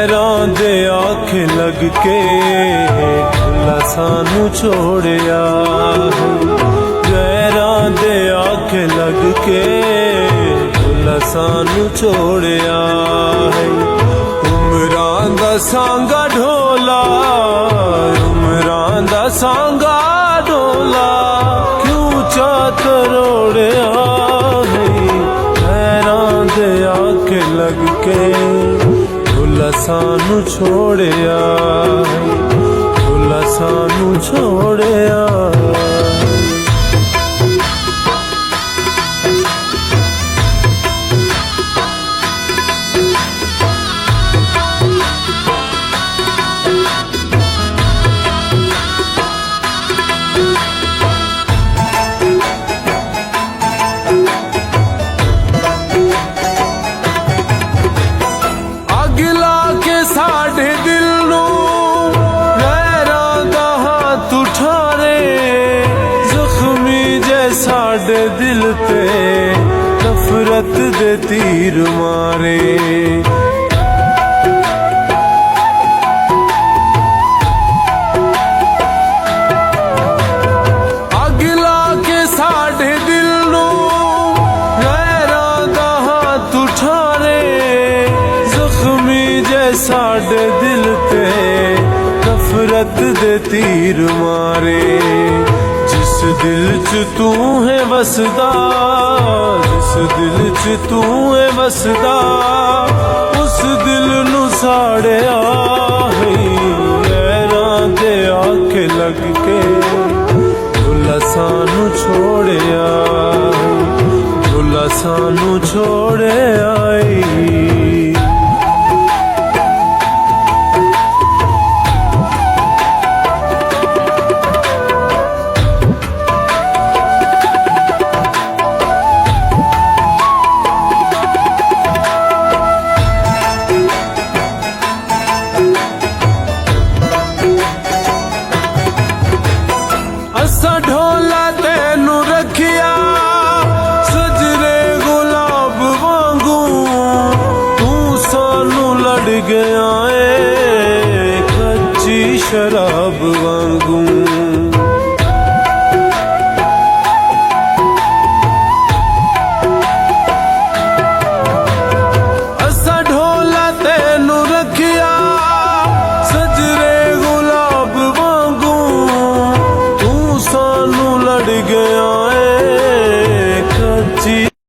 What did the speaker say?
गैरां दे आखे लग के भुला सानू छोड़िया। गैरां दे आखे लग के भुला सानू छोड़िया। उमरां दा सांगा ढोला, उमरां दा सांगा ढोला क्यों चा तरोड़िया। गैरां दे आखे लग के भुला सानू छोड़िया, भुला सानू छोड़िया। साढ़े दिल नू गैरां दा हाथ उठारे, जख्मी जे साढ़े दिल ते नफरत दे तीर मारे। अगला के साढ़े दिल नू गैरां दा हाथ उठारे, जख्मी जे साढ़े दिल ते नफरत दे तीर मारे। जिस दिल च तू है वसदा, जिस दिल च तू है वसदा, उस दिल नू साड़िया। गैरां दे आखे लग के भुला सानू छोड़िया, भुला सानू छोड़िया।